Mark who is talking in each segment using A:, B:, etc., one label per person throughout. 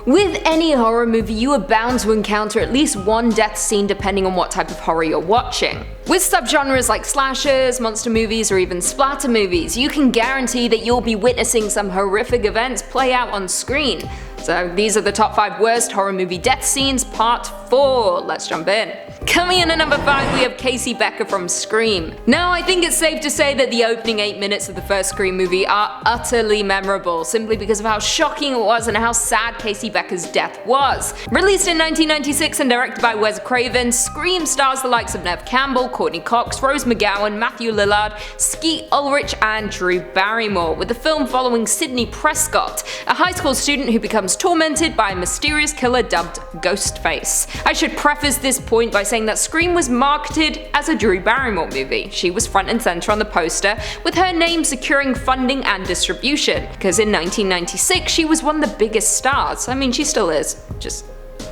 A: With any horror movie, you are bound to encounter at least one death scene depending on what type of horror you're watching. With subgenres like slashers, monster movies, or even splatter movies, you can guarantee that you'll be witnessing some horrific events play out on screen. So these are the top 5 worst horror movie death scenes, part 4. Let's jump in. Coming in at number 5, we have Casey Becker from Scream. Now, I think it's safe to say that the opening 8 minutes of the first Scream movie are utterly memorable, simply because of how shocking it was and how sad Casey Becker's death was. Released in 1996 and directed by Wes Craven, Scream stars the likes of Neve Campbell, Courtney Cox, Rose McGowan, Matthew Lillard, Skeet Ulrich, and Drew Barrymore, with the film following Sidney Prescott, a high school student who becomes tormented by a mysterious killer dubbed Ghostface. I should preface this point by saying that Scream was marketed as a Drew Barrymore movie. She was front and center on the poster, with her name securing funding and distribution, because in 1996 she was one of the biggest stars. I mean, she still is, just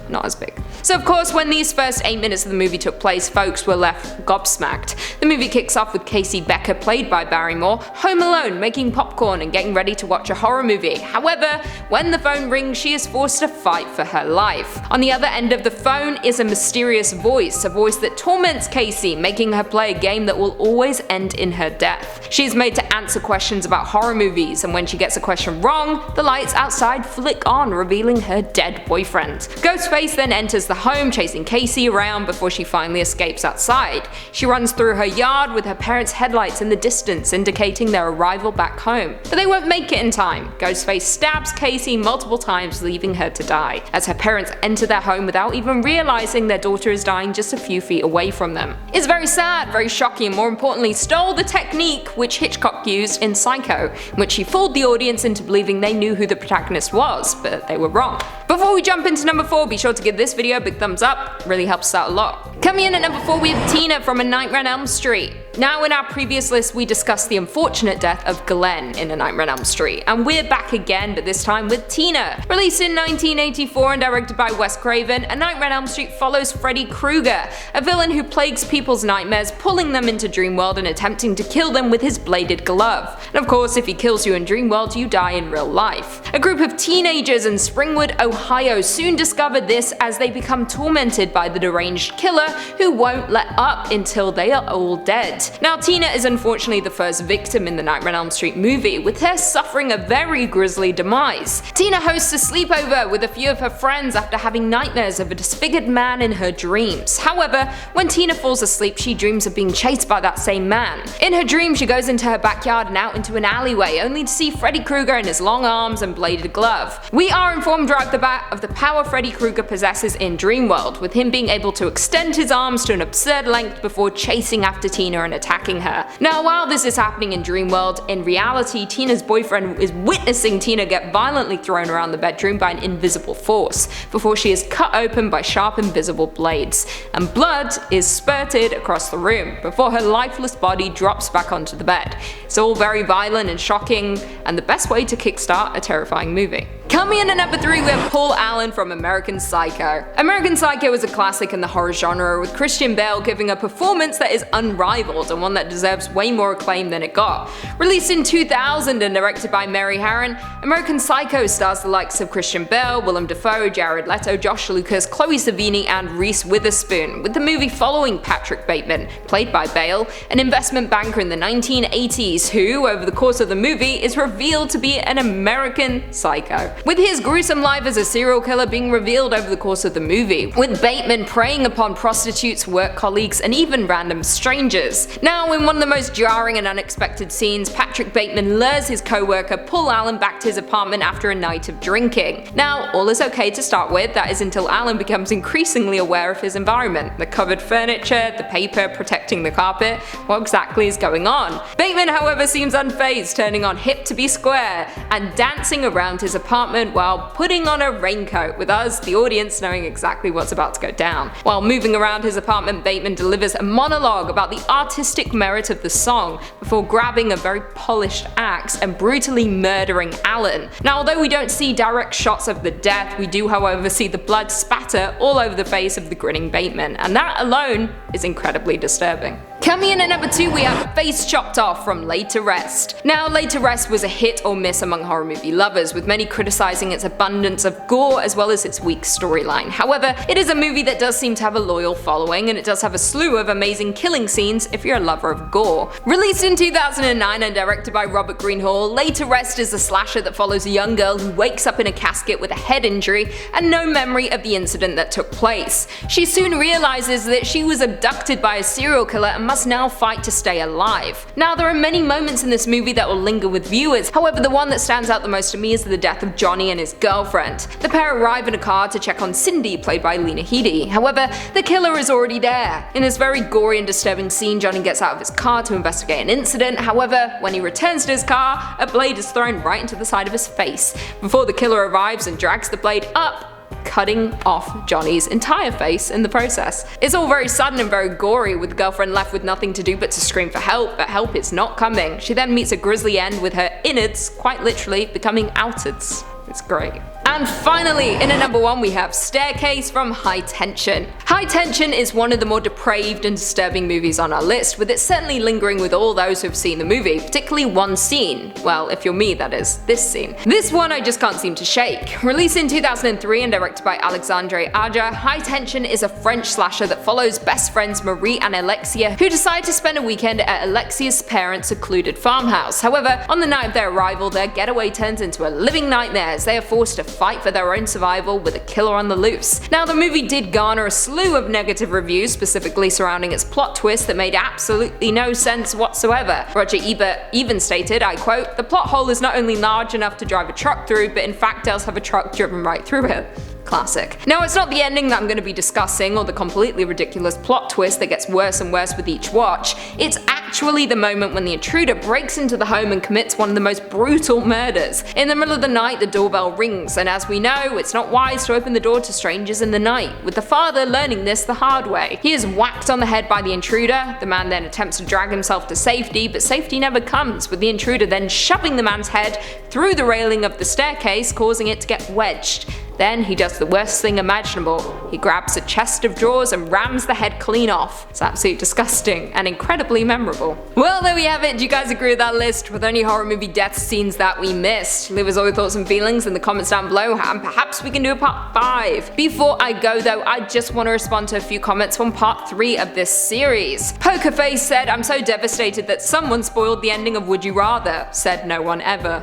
A: not as big. So of course, when these first 8 minutes of the movie took place, folks were left gobsmacked. The movie kicks off with Casey Becker, played by Barrymore, home alone, making popcorn and getting ready to watch a horror movie. However, when the phone rings, she is forced to fight for her life. On the other end of the phone is a mysterious voice, a voice that torments Casey, making her play a game that will always end in her death. She is made to answer questions about horror movies, and when she gets a question wrong, the lights outside flick on, revealing her dead boyfriend. Ghostface then enters the home, chasing Casey around before she finally escapes outside. She runs through her yard with her parents' headlights in the distance, indicating their arrival back home. But they won't make it in time. Ghostface stabs Casey multiple times, leaving her to die, as her parents enter their home without even realizing their daughter is dying just a few feet away from them. It's very sad, very shocking, and more importantly, stole the technique which Hitchcock used in Psycho, in which he fooled the audience into believing they knew who the protagonist was, but they were wrong. Before we jump into number 4, be sure to give this video a big thumbs up, really helps us out a lot. Coming in at number 4, we have Tina from A Nightmare on Elm Street. Now, in our previous list, we discussed the unfortunate death of Glenn in A Nightmare on Elm Street, and we're back again, but this time with Tina. Released in 1984 and directed by Wes Craven, A Nightmare on Elm Street follows Freddy Krueger, a villain who plagues people's nightmares, pulling them into Dreamworld and attempting to kill them with his bladed glove. And of course, if he kills you in Dreamworld, you die in real life. A group of teenagers in Springwood, Ohio soon discover this as they become tormented by the deranged killer who won't let up until they are all dead. Now, Tina is unfortunately the first victim in the Nightmare on Elm Street movie, with her suffering a very grisly demise. Tina hosts a sleepover with a few of her friends after having nightmares of a disfigured man in her dreams. However, when Tina falls asleep, she dreams of being chased by that same man. In her dream, she goes into her backyard and out into an alleyway, only to see Freddy Krueger in his long arms and bladed glove. We are informed right off the bat of the power Freddy Krueger possesses in Dreamworld, with him being able to extend his arms to an absurd length before chasing after Tina and attacking her. Now, while this is happening in Dreamworld, in reality, Tina's boyfriend is witnessing Tina get violently thrown around the bedroom by an invisible force, before she is cut open by sharp invisible blades, and blood is spurted across the room, before her lifeless body drops back onto the bed. It's all very violent and shocking, and the best way to kickstart a terrifying movie. Coming in at number 3, we have Paul Allen from American Psycho. American Psycho is a classic in the horror genre, with Christian Bale giving a performance that is unrivaled and one that deserves way more acclaim than it got. Released in 2000 and directed by Mary Harron, American Psycho stars the likes of Christian Bale, Willem Dafoe, Jared Leto, Josh Lucas, Chloe Sevigny, and Reese Witherspoon, with the movie following Patrick Bateman, played by Bale, an investment banker in the 1980s who, over the course of the movie, is revealed to be an American Psycho, with his gruesome life as a serial killer being revealed over the course of the movie, with Bateman preying upon prostitutes, work colleagues, and even random strangers. Now, in one of the most jarring and unexpected scenes, Patrick Bateman lures his co-worker Paul Allen back to his apartment after a night of drinking. Now, all is okay to start with, that is until Allen becomes increasingly aware of his environment, the covered furniture, the paper protecting the carpet. What exactly is going on? Bateman, however, seems unfazed, turning on Hip to Be Square and dancing around his apartment while putting on a raincoat, with us, the audience, knowing exactly what's about to go down. While moving around his apartment, Bateman delivers a monologue about the artistic merit of the song, before grabbing a very polished axe and brutally murdering Allen. Now, although we don't see direct shots of the death, we do however see the blood spatter all over the face of the grinning Bateman, and that alone is incredibly disturbing. Coming in at number 2, we have Face Chopped Off from Laid to Rest. Now, Laid to Rest was a hit or miss among horror movie lovers, with many criticizing its abundance of gore as well as its weak storyline. However, it is a movie that does seem to have a loyal following, and it does have a slew of amazing killing scenes if you're a lover of gore. Released in 2009 and directed by Robert Greenhall, Laid to Rest is a slasher that follows a young girl who wakes up in a casket with a head injury and no memory of the incident that took place. She soon realizes that she was abducted by a serial killer and must now fight to stay alive. Now, there are many moments in this movie that will linger with viewers. However, the one that stands out the most to me is the death of Johnny and his girlfriend. The pair arrive in a car to check on Cindy, played by Lena Headey. However, the killer is already there. In this very gory and disturbing scene, Johnny gets out of his car to investigate an incident. However, when he returns to his car, a blade is thrown right into the side of his face, before the killer arrives and drags the blade up, cutting off Johnny's entire face in the process. It's all very sudden and very gory, with the girlfriend left with nothing to do but to scream for help, but help is not coming. She then meets a grisly end with her innards, quite literally, becoming outards. It's great. And finally, in at number 1, we have Staircase from High Tension. High Tension is one of the more depraved and disturbing movies on our list, with it certainly lingering with all those who have seen the movie, particularly one scene. Well, if you're me, that is, this scene. This one I just can't seem to shake. Released in 2003 and directed by Alexandre Aja, High Tension is a French slasher that follows best friends Marie and Alexia, who decide to spend a weekend at Alexia's parents' secluded farmhouse. However, on the night of their arrival, their getaway turns into a living nightmare as they are forced to fight for their own survival with a killer on the loose. Now, the movie did garner a slew of negative reviews, specifically surrounding its plot twist that made absolutely no sense whatsoever. Roger Ebert even stated, I quote, "The plot hole is not only large enough to drive a truck through, but in fact does have a truck driven right through it." Classic. Now, it's not the ending that I'm going to be discussing or the completely ridiculous plot twist that gets worse and worse with each watch. It's actually the moment when the intruder breaks into the home and commits one of the most brutal murders. In the middle of the night, the doorbell rings, and as we know, it's not wise to open the door to strangers in the night, with the father learning this the hard way. He is whacked on the head by the intruder. The man then attempts to drag himself to safety, but safety never comes, with the intruder then shoving the man's head through the railing of the staircase, causing it to get wedged. Then he does the worst thing imaginable. He grabs a chest of drawers and rams the head clean off. It's absolutely disgusting and incredibly memorable. Well, there we have it. Do you guys agree with that list? Were there any horror movie death scenes that we missed? Leave us all your thoughts and feelings in the comments down below, and perhaps we can do a part 5. Before I go though, I just want to respond to a few comments from part 3 of this series. Pokerface said, "I'm so devastated that someone spoiled the ending of Would You Rather. Said no one ever."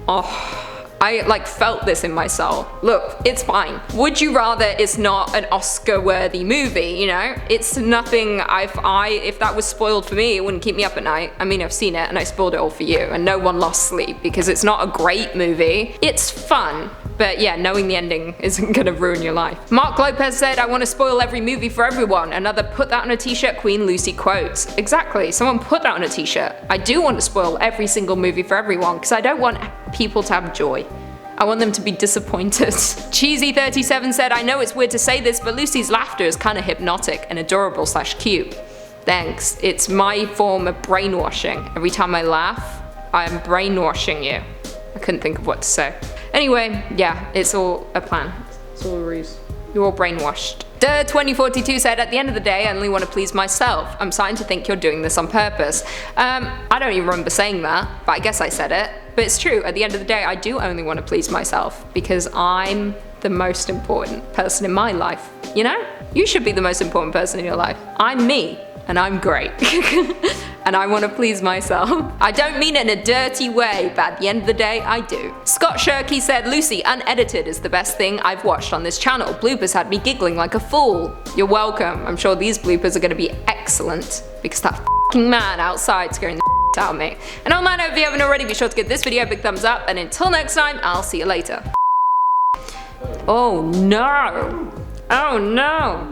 A: Oh. I felt this in my soul. Look, it's fine. Would You Rather is not an Oscar-worthy movie, you know? It's nothing. If that was spoiled for me, it wouldn't keep me up at night. I mean, I've seen it and I spoiled it all for you, and no one lost sleep because it's not a great movie. It's fun. But yeah, knowing the ending isn't gonna ruin your life. Mark Lopez said, "I want to spoil every movie for everyone." Another "put that on a t-shirt" Queen Lucy quotes. Exactly, someone put that on a t-shirt. I do want to spoil every single movie for everyone because I don't want people to have joy. I want them to be disappointed. Cheesy37 said, "I know it's weird to say this, but Lucy's laughter is kinda hypnotic and adorable/cute. Thanks, it's my form of brainwashing. Every time I laugh, I'm brainwashing you." I couldn't think of what to say. Anyway, yeah, it's all a plan. It's all a ruse. You're all brainwashed. Duh2042 said, "At the end of the day, I only want to please myself. I'm starting to think you're doing this on purpose." I don't even remember saying that, but I guess I said it. But it's true, at the end of the day, I do only want to please myself because I'm the most important person in my life. You know? You should be the most important person in your life. I'm me, and I'm great. And I want to please myself. I don't mean it in a dirty way, but at the end of the day, I do. Scott Shirky said, "Lucy unedited is the best thing I've watched on this channel. Bloopers had me giggling like a fool." You're welcome. I'm sure these bloopers are going to be excellent because that f***ing man outside scaring the out of me. And on that note, if you haven't already, be sure to give this video a big thumbs up, and until next time, I'll see you later. Oh no! Oh no!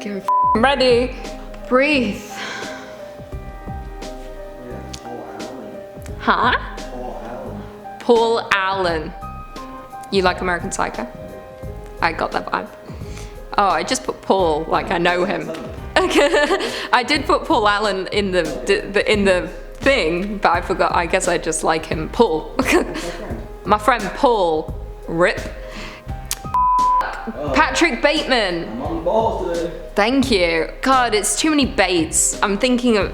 A: Get ready. Breathe. Huh? Paul Allen. You like American Psycho? I got that vibe. Oh, I just put Paul like I know him. I did put Paul Allen in the thing, but I forgot. I guess I just like him. Paul. My friend Paul. Rip. Patrick Bateman.
B: I'm on the balls today.
A: Thank you. God, it's too many Bates. I'm thinking of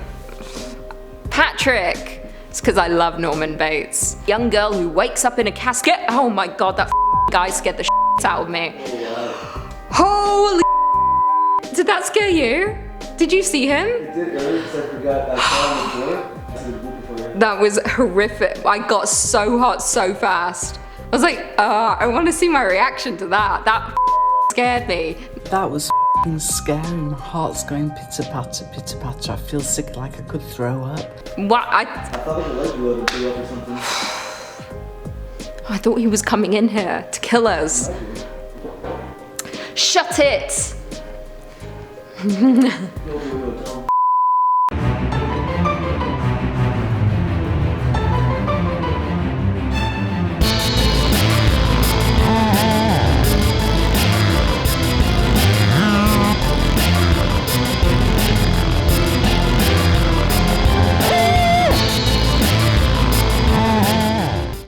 A: Patrick. It's because I love Norman Bates. Young girl who wakes up in a casket. Oh my god, that guy scared the out of me.
B: Oh, wow.
A: Holy did that scare you? Did you see him?
B: It did, because I forgot I saw him before.
A: That was horrific. I got so hot so fast. I was like, I want to see my reaction to that. That scared me.
C: That was scary. My heart's going pitter patter, pitter patter. I feel sick, like I could throw up.
A: What?
B: I thought the leg blew up or something.
A: I thought he was coming in here to kill us. Shut it!